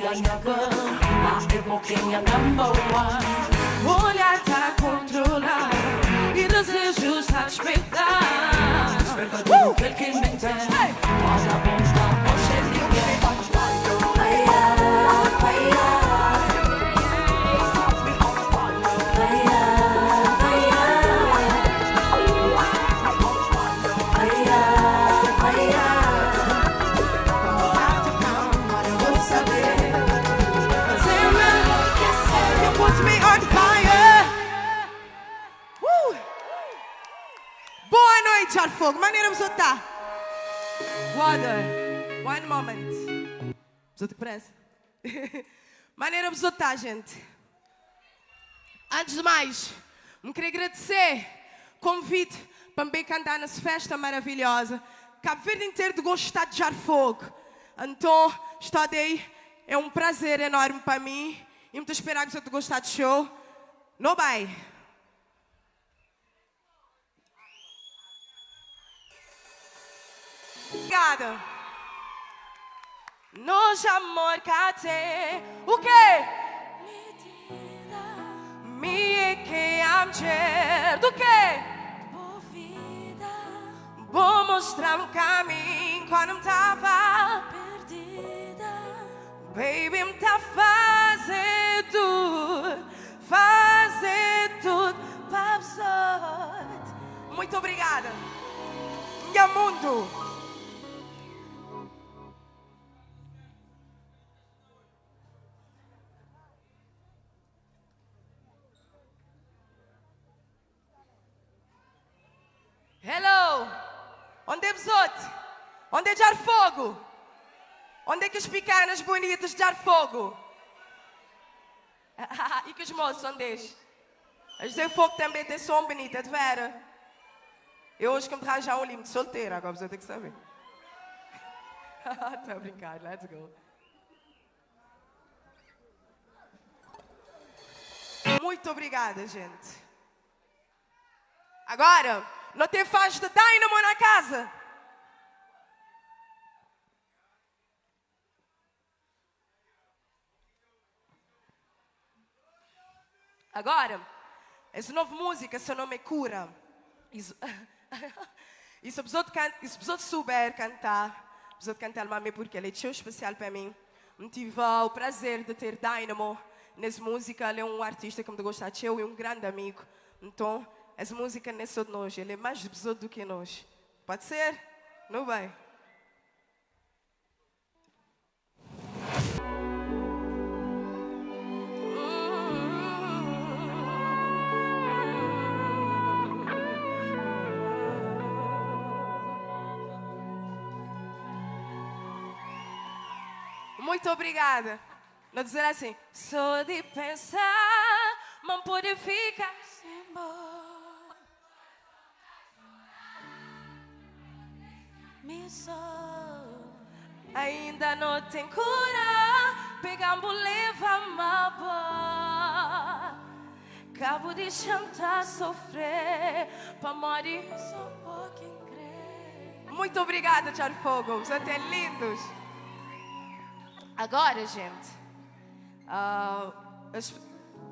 ganhava. A pipoquinha number one. O olhar tá a controlar e desejos tá a despertar. Desperta tudo aquele que me tem. Olha a bomba, pode ser ninguém. Jar Fogo, maneira você tá. Water, one moment. Você te pressa. Maneira você tá, gente. Antes de mais, me queria agradecer o convite para me cantar nessa festa maravilhosa. Cabo Verde inteiro de gostar de Jar Fogo. Então, estou aí. É um prazer enorme para mim. E muito esperar que você te gostar do show. No bye. Obrigada. Nos amor cate. O quê? Me que amger. Do quê? Vou mostrar um caminho quando eu tava perdida. Baby, me tá fazendo tudo para absorver. Muito obrigada. Meu mundo. Hello! Onde é Besote? Onde é Jar Fogo? Onde é que as pequenas bonitas de Jar Fogo? E que os moços, onde é? As de Fogo também tem som bonita, de vera. Eu hoje que me arranjar um limite solteira, agora você tem que saber. Estou a brincar, let's go. Muito obrigada, gente. Agora, não tem faz de Dynamo na casa? Agora, essa nova música, seu nome é Cura. E se a pessoa souber cantar, a pessoa cantar mami porque ele é tão especial para mim. Eu tive o prazer de ter Dynamo nessa música. Ele é um artista que me gosta de eu e um grande amigo. Então, essa música não é só de nós, ele é mais de pessoa do que nós. Pode ser? Não vai. Muito obrigada. Não dizer assim, só de pensar, não pode ficar sem embora. Ainda não tem cura, pegamos leva-me cabo de chantar, sofrer, para morrer só um pouquinho crer. Muito obrigada, Jar Fogo, vocês são lindos. Agora, gente,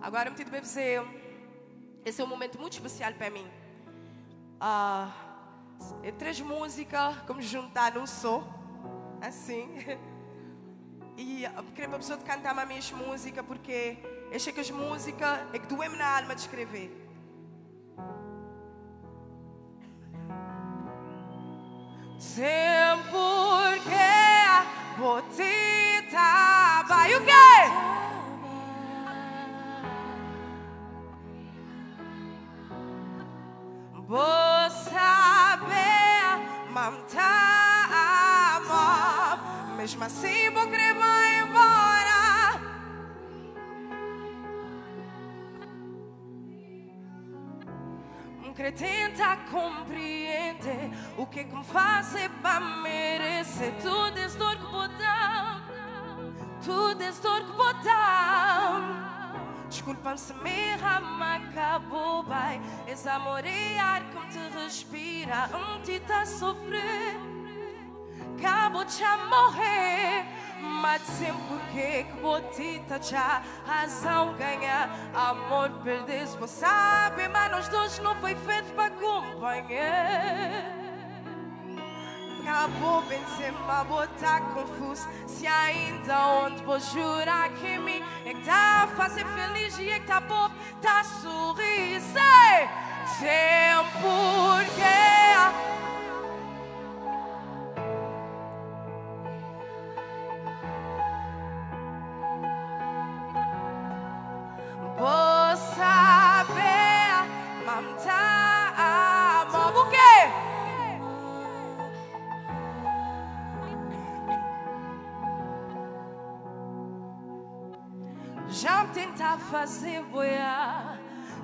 agora eu me bem dizer, esse é um momento muito especial para mim. É 3 músicas que me juntar num só, assim. E eu queria para a pessoa cantar a minha música porque eu achei que as músicas é que doem-me na alma de escrever. Tempo que vou te vai o quê? Vou saber manter amor, mesmo assim vou querer vai embora. Querer tentar compreender o que me faz para merecer tudo esse dor que botar, tudo esse dor que botar. Desculpa-me se me rama acabou, vai. Esse amor é ar que me te respira, te tá a sofrer. Acabo de morrer, Mas sempre porque que botita já razão ganha, amor perdes, você sabe, mas nós dois não foi feito para companhia. Acabou bem sempre a botar confuso. Se ainda onde vou jurar que mim é que tá a fazer feliz e é que tá bom, tá a sorrir. Sei, tempo porque vou saber, mamtar, amor, o quê? Já tentar fazer boiar,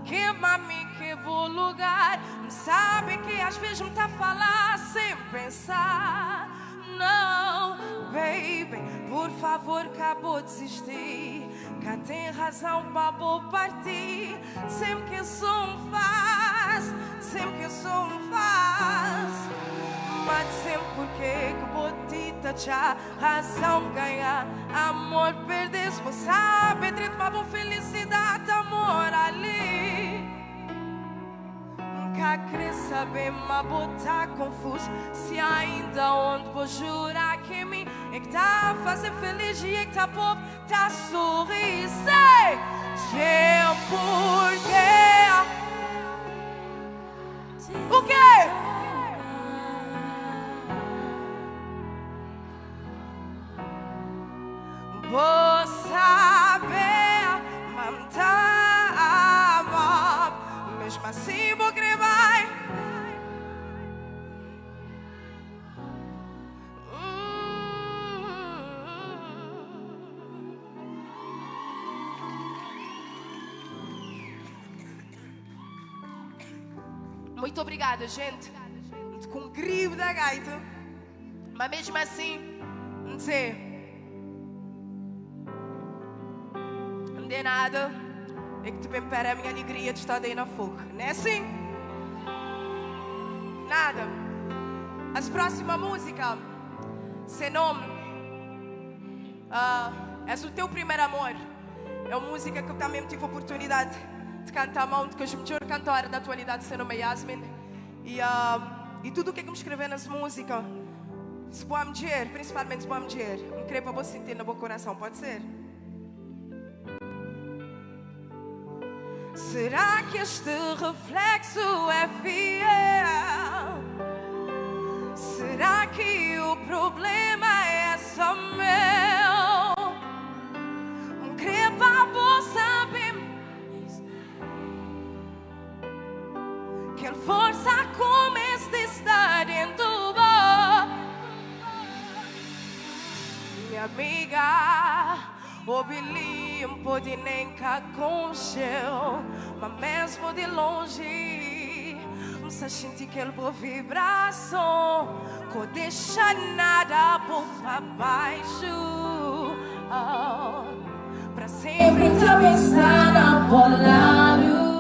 que mami, que bom lugar. Sabe que às vezes me tá a falar sem pensar. Não, baby, por favor, acabou de desistir. Cá tem razão para vou partir. Sempre que sou um faz, sempre que sou um faz. Mas sempre porque que botita já razão ganhar, amor perdes, você sabe, direito uma boa felicidade, amor ali. Nunca querer saber, mas botar confuso. Se ainda onde vou jurar que mim é que tá a fazer feliz e é que tá pobre, tá a sorrir. Sei, tempo porque o quê? Vou saber manter amor, mesmo assim vou querer vai. Muito obrigada, gente. Com o grito da gaita, mas mesmo assim, não sei. Não dê nada, é que tu bem para a minha alegria de estar aí na fogo, não é assim? Nada. As próxima música, sem nome, é o teu primeiro amor. É uma música que eu também tive a oportunidade de cantar a mão de que a melhor cantora da atualidade, seu nome é Yasmin. E tudo o que me escrever nessa música, se pode me dizer, principalmente se pode me dizer, me querer para você sentir no meu coração, pode ser? Será que este reflexo é fiel? Será que o problema é só meu? Querer para você saber que a força começa a estar dentro do minha amiga. Ouvi limpo de nem cá concheu, mas mesmo de longe, você sente que ele boa vibração, que deixa nada por pra baixo. Pra sempre te pensar na polado,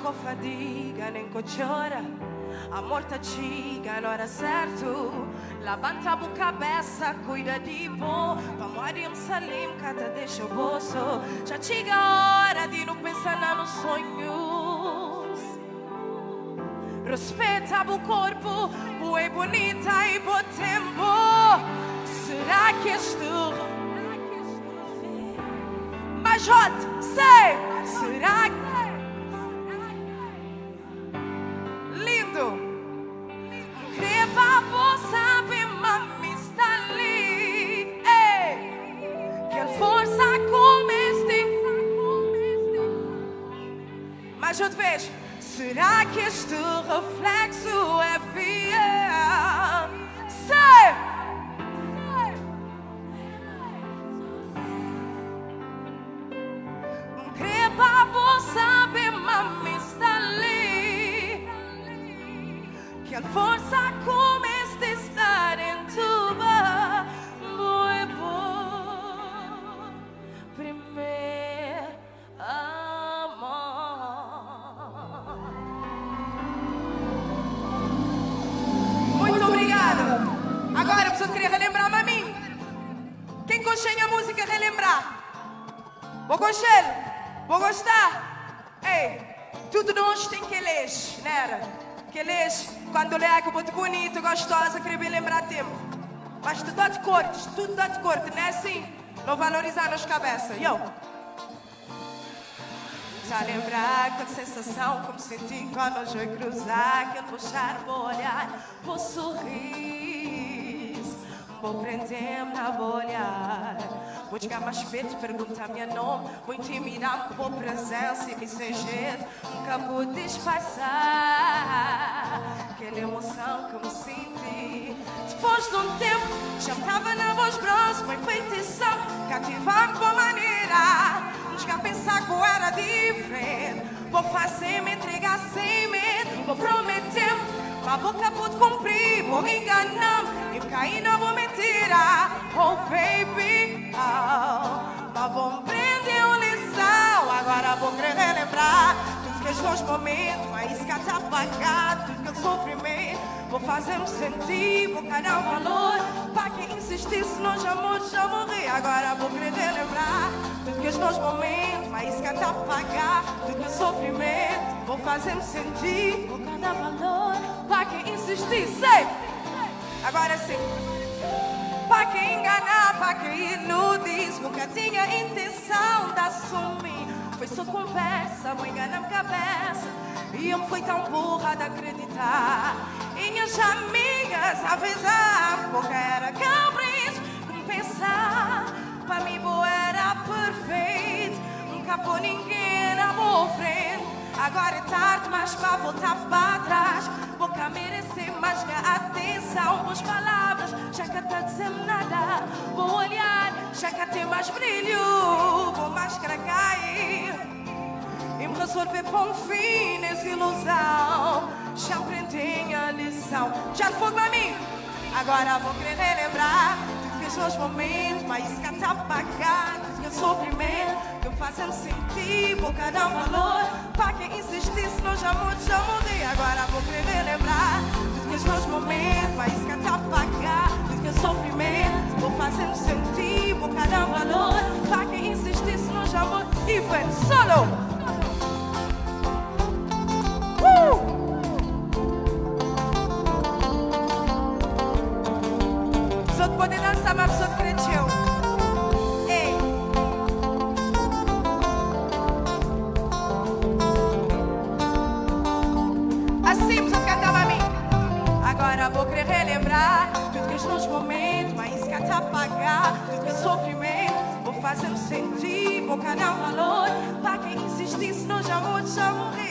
com fadiga nem com chora. Amor tá chega na hora certa. Levanta a cabeça, cuida de bom. Vamos salim, cada deixa o bolso. Já chega a hora de não pensar nos sonhos. Respeita o corpo, é bonita e bom tempo. Será que estou? Mas sei, será que outra vez? Será que este reflexo é fiel? Sei! Querer para você saber, mami, está ali. Que a força começa a estar em tuba. Muito bom. Primeiro amor. Muito obrigada. Agora, pessoas queriam relembrar. Vou conselho, vou gostar. Ei, tudo nós tem que ler, né? Que ler, quando ler que muito bonito, gostosa, queria lembrar tempo. Mas tudo dá de corte, não é assim? Não valorizar nas cabeças, yo. Já lembrar com a sensação como senti quando hoje eu cruzar, que eu vou puxar, vou olhar, vou sorrir, vou prender-me na vou olhar, vou chegar mais perto, perguntar meu nome, vou intimidar-me com boa presença e me sem jeito, nunca vou disfarçar aquela emoção que eu me senti. Depois de um tempo, já me estava na voz grossa, foi feitição, cativar-me com a maneira. Chegar a pensar que eu era diferente. Vou fazer, me entregar sem medo. Vou prometer, a boca pode cumprir. Vou enganar-me e cair na boa mentira. Oh baby, oh. Mas vou prender uma lição. Agora vou querer relembrar tudo que os meus momentos, mas que está apagado, tudo que eu sofrimento. Vou fazer-me sentir, vou ganhar um valor. Para quem insistir, se não já morri. Agora vou querer relembrar tudo que os meus momentos, mas que está apagado, tudo que eu sofrimento. Vou fazer-me sentir, vou ganhar valor. Para quem insistir, sei. Agora sim. Para quem enganar, para quem iludir, nunca tinha intenção de assumir. Foi só conversa, vou enganar a cabeça. E eu fui tão burra de acreditar. E minhas amigas avisaram, porque era capricho, como pensar. Para mim, boa era perfeito, nunca pôr ninguém na boa frente. Agora é tarde, mas para voltar para trás, vou cá merecer mais que a atenção. Boas palavras, já que está dizendo nada. Vou olhar, já que tem mais brilho. Vou máscara cair e me resolver pôr um fim nessa ilusão. Já aprendi a lição. Já fogo a mim. Agora vou querer relembrar tudo que os meus momentos, mas isso que está apagado, tudo que eu sofrimento, que eu faço sentir, vou dar um valor. Para quem insistir, se não já morri. Agora vou querer relembrar tudo que os meus momentos, mas isso que está apagado, tudo que eu sofrimento, vou fazendo sentir, vou dar um valor. Para quem insistir, se não já morri. E vem solo. Pessoa que pode dançar, mas a pessoa que cresceu. Ei. Assim, pessoa que cantava a mim. Agora vou querer relembrar tudo que os meus momentos, mas isso que está apagado, tudo que é sofrimento. Vou fazendo sentir, vou dar um valor. Para quem insistir, se não já morri.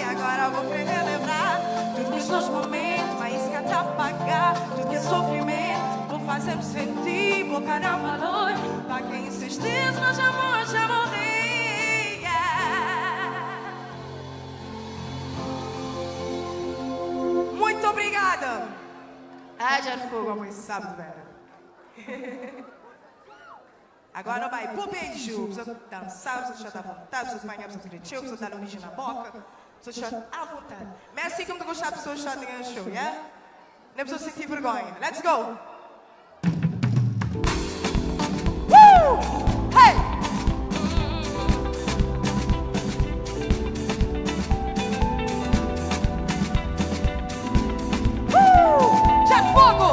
Agora vou querer relembrar tudo que os meus momentos, mas isso que está apagado, tudo que é sofrimento. Vou fazer-me sentir, vou dar um valor. Para quem insistir, se não já morri. Yeah. Muito obrigada. Já fogo, amor, sabe, velho. Agora vai pro beijo. Precisa dançar, precisa chorar à vontade, precisa banhar, precisa curtir, precisa dar um beijo na boca, precisa chorar à vontade. Mas é assim que eu gostar de pessoas chorar no show, yeah? Não precisa sentir vergonha. Let's go! Hey! Já fogo!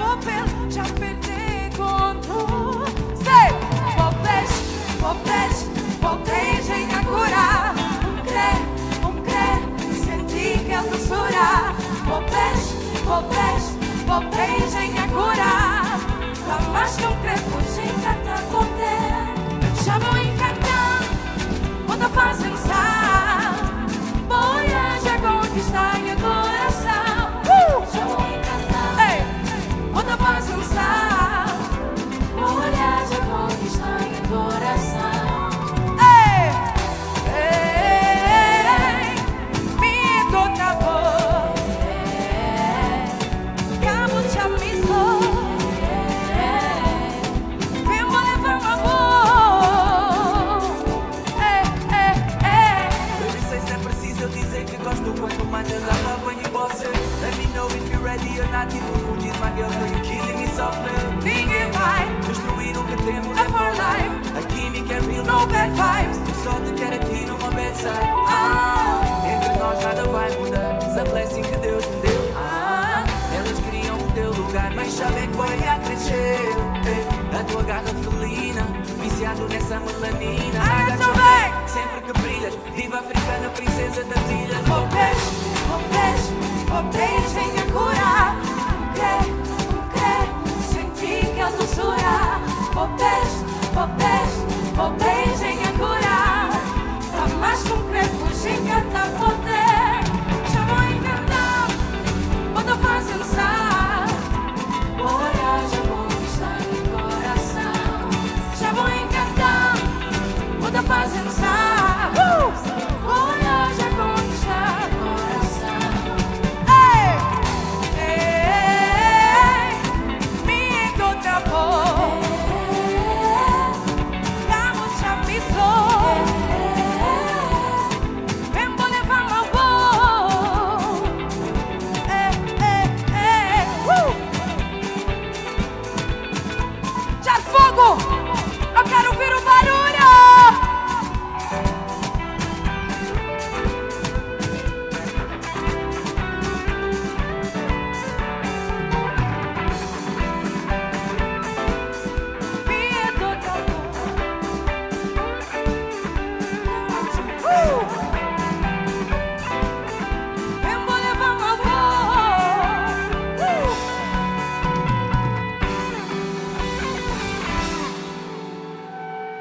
Open no bad vibes. Só te quero aqui numa bedside. Entre nós nada vai mudar. It's a blessing que Deus me deu. Elas queriam o teu lugar, mas sabem que vai a crescer. A tua garra felina, viciado nessa melanina. Sempre que brilhas, diva africana, princesa das ilhas. O beijo vem a curar. Senti que a doçura. O beijo vem a curar. Tá mais concreto, encanta poder. Já vou encantar, quando faz dançar. Olha, já vou conquistar meu coração. Já vou encantar, quando faz dançar. Olha, já conquistar meu coração. Me encontramos. Eu quero ouvir o barulho.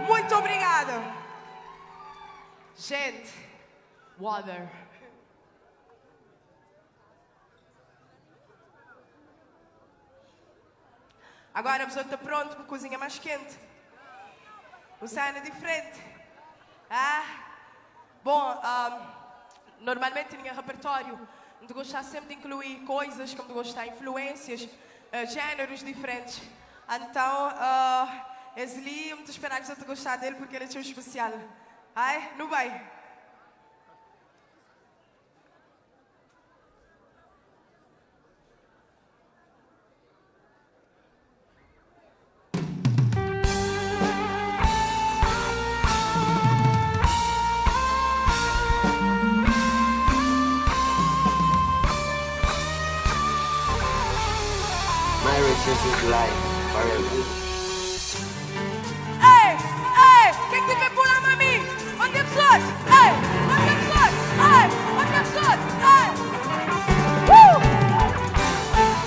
Muito obrigada. Gente, water. Agora a pessoa está pronto para a cozinha mais quente. O cena é diferente. Bom, normalmente no meu repertório eu gosto sempre de incluir coisas, como gosto de influências, géneros diferentes. Então, Esli, muito esperar que eu te gostar dele porque ele é tão especial. Ai, não vai? My riches is life forever. Quem que vem pular, mami? Onde é que sois? Onde é que sois? Onde é que sois?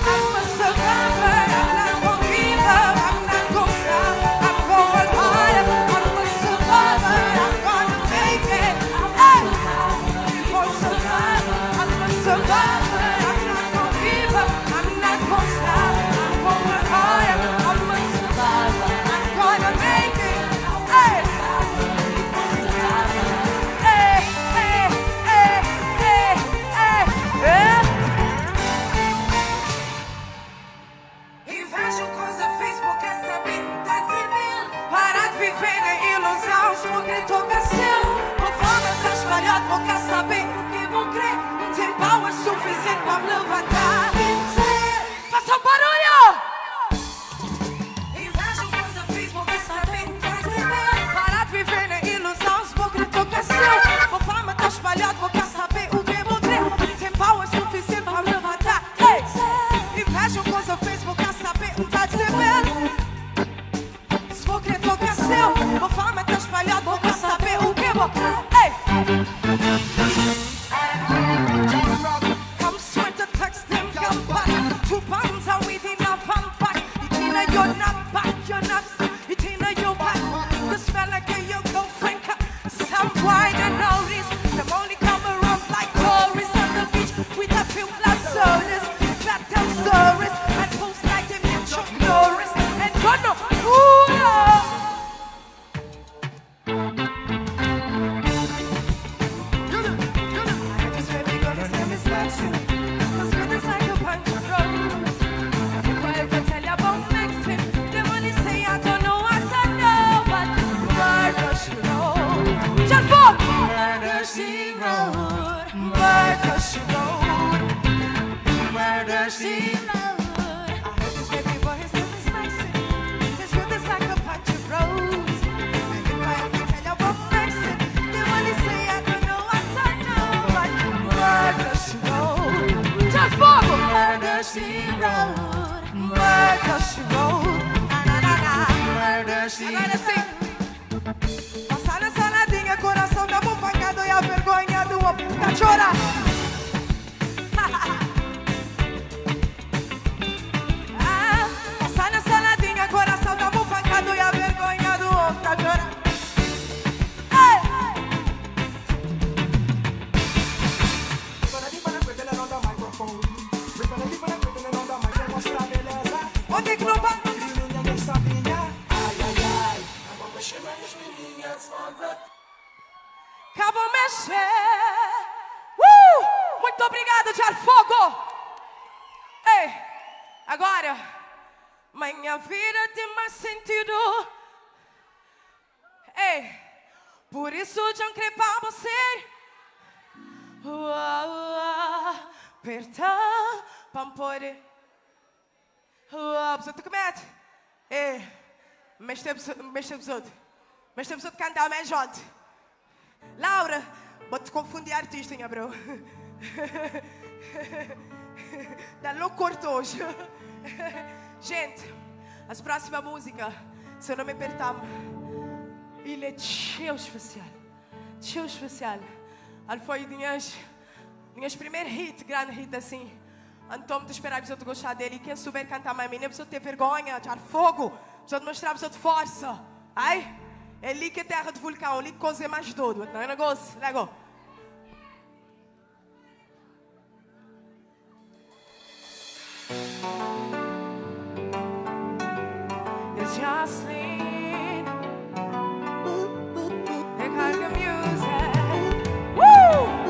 I'm a survivor, I'm not gonna give up, I'm not gonna stop, I'm going hard, I'm a survivor, I'm gonna make it. I'm a survivor, I'm a survivor, I'm not gonna give up, I'm not gonna stop, I'm going hard, I'm a survivor, I'm gonna make it. Inveja o coisa fez porque saber tá dizendo. Para de viver na ilusão, porque toca seu. Conforme está espalhado, vou quer saber o que vou crer. Tem power suficiente para me levantar. Faça um barulho! Inveja o coisa fez porque saber tá dizendo. Para de viver na ilusão, porque toca seu. Conforme está espalhado, vou quer saber o que vou crer. Tem power suficiente para me levantar. Inveja o coisa fez, vou quer saber o que tá dizendo. Se for crer, toca seu. Conforme está espalhado, vou quer saber o que vou crer. Come sweat the text, them come back. 2 pounds are within enough, I'm back. You're not back, you're not. You're back. The smell like a young Frank. Some wine and no risk. Them only come around like tourists on the beach with a few glass sodas. That tell stories and post like them in Chuck Norris. And gonna, this baby girl is name is Maxine. Cause good is like a punch of rose. If I ever tell you about mixing, them only say I don't know what I know. But murder she wrote. Just for murder she wrote. Murder she wrote. Murder she wrote. I heard this baby boy, his name is Maxine. This good is like a punch of rose. And if I ever tell you chorar. Passar na saladinha, coração tava pancado e a vergonha do outro a chorar. Onde que não vai? Acabam mexer. Muito obrigada, Jar Fogo. Ei, agora, minha vida tem mais sentido. Ei, por isso já creio para você. Perdão, pampore. Você te comete? Ei, mas temos outro cantar mais junto. Laura, vou-te confundir artista, hein, bro? Dá louco corto hoje. Gente, a próxima música, se eu não me apertar, ele é tão especial. Tão especial. Ele foi minhas primeiros hits, grande hit assim. Então, te esperar, preciso gostar dele. E quem souber cantar mais, menina, precisa ter vergonha, atirar fogo. Precisa mostrar, precisa de força. Ai? É ali que é terra de vulcão, ali que coisa é mais doido. Não é negócio? Lego. It's Jocelyn. They got the music. Woo!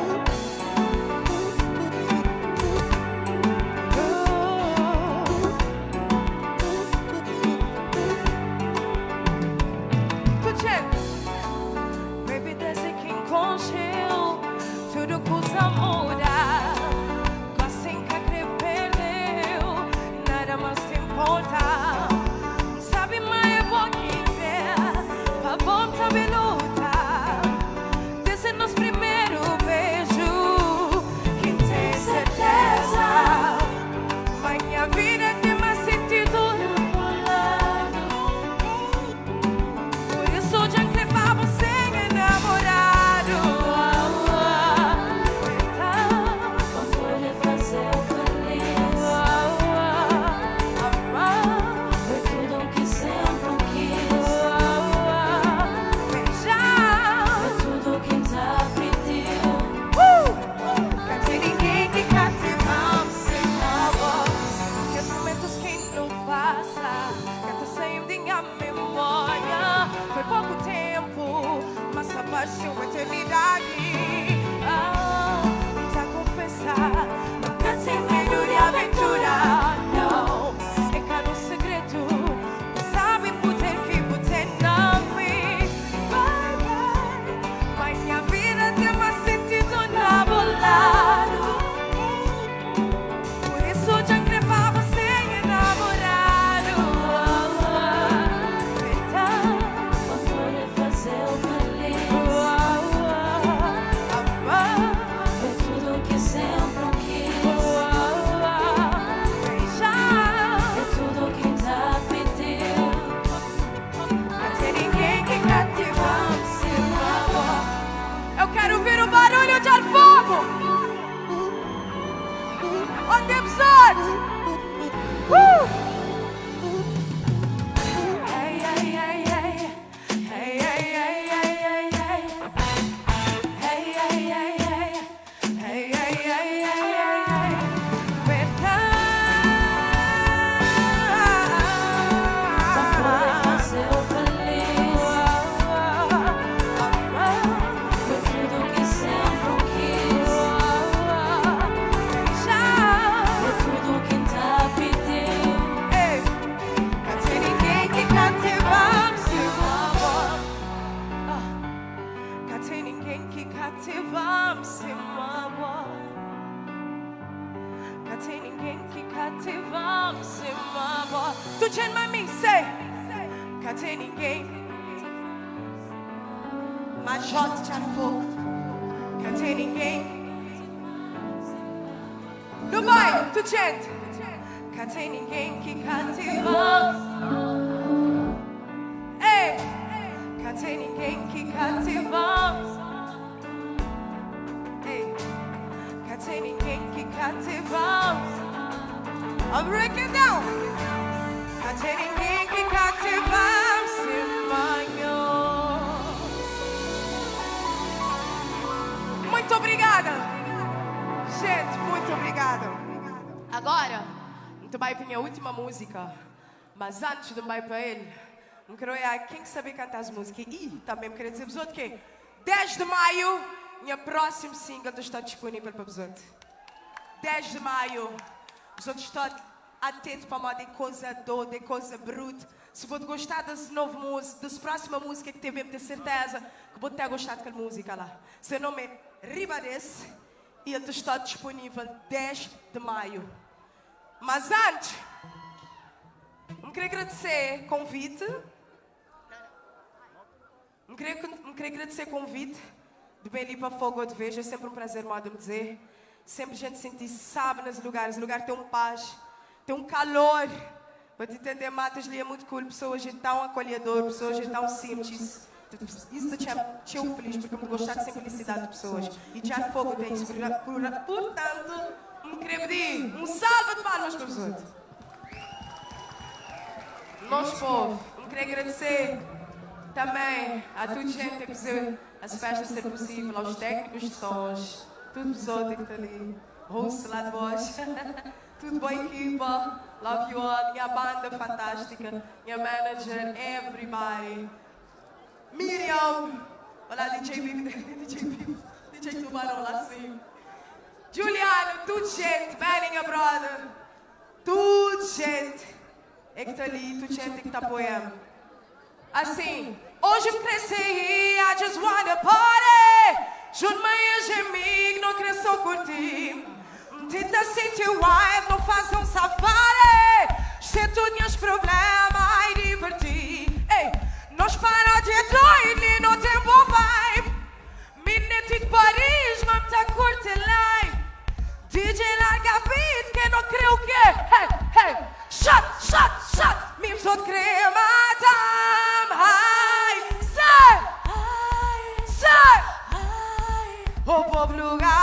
Baby, desde que encontrei tudo coisa muda. Assim que perdeu, nada mais te importa. Sabe, mas é bom que ver, a vontade de lutar. Desde nos primeiros beijos, que tem certeza, minha vida tem mais sentido. Por isso já creio para você enamorado. Pra poder fazer feliz. Foi tudo que sempre quis. Foi tudo que já pediu. Não tem ninguém que cativamos sem amor. Que os momentos que não passa, canta sem minha memória. Foi pouco tempo, mas apareceu uma eternidade. Pra confessar, nunca tem medo de aventura. Não, é caro segredo. Sabe por ter que botar nome. Vai, minha vida tem mais sentido na bolado. Por isso já creio para você enamorado. Pra poder fazer feliz. Foi tudo que sempre quis. É tudo que já pediu. Não tem ninguém que cativamos seu amor. Eu quero ouvir o barulho de ar fogo. On the episode. Hey, hey, hey, hey. Hey, hey, hey, hey, hey, hey. Hey, hey, hey, hey. Hey, hey, hey, hey, hey, hey. Pra poder fazer feliz. Foi tudo que sempre quis. É tudo que já pediu. Não tem ninguém que cativamos seu amor. Não tem ninguém que cativamos seu amor. Não tem ninguém que cativamos seu amor. Tu tinha mami, sei. Não tem ninguém. Mas jota de fogo. Não tem ninguém. Não vai, tu tinha. Não tem ninguém que cativamos. Ei, não tem ninguém que cativamos. Ei. cativamos. I'm breaking down. Não tem ninguém que cativamos sem manhã. Muito obrigada. Gente, muito obrigada. Agora, tu vai para a minha última música. Mas antes de ir para ele, eu quero quem sabe cantar as músicas. E também eu quero dizer-vos outro que 10 de maio, minha próxima single está disponível para vocês. 10 de maio, vocês estão atentos para uma de coisa doida, de coisa bruta. Se você gostar desse novo música, dessa próxima música que teve, ter certeza que você ter gostado daquela música lá. Seu nome é Ribades e ele está disponível 10 de maio. Mas antes, eu queria agradecer o convite. Eu queria agradecer o convite de bem ali para Fogo de Vez. É sempre um prazer, modo de me dizer. Sempre a gente sentir sabe nos lugares. O lugar tem um paz, tem um calor. Para te entender, Matas ali é muito cool. Pessoas é tão acolhedor, pessoas é tão simples. Isso te eu feliz, porque eu gosto de simplicidade de pessoas. E já Fogo tem isso. Portanto, eu queria pedir um salve de palmas para vocês. Nosso povo, eu queria agradecer também a toda a gente que fez as festas ser possível, aos técnicos de sons, tudo pessoa que está ali, host lá de voz, tudo boa equipa, love you all, minha banda fantástica, minha manager, everybody, Miriam, olá DJ Tubarão lá sim, Juliano, tudo gente, Belinha brother, tudo gente, é que está ali, tudo gente que está apoiando. Assim, hoje eu cresci, I just wanna party. Junto-me geminho, não cresço curtir. Tenta sentir wild, não faz um safari. Se tu tinhas problema, ai divertir. Ei, nós para de doido, não tem bom vibe. Minete de Paris, mas tá curte live. DJ larga beat, que não creu que hey, hey, shut, me só crema, high, say, o povo lugar.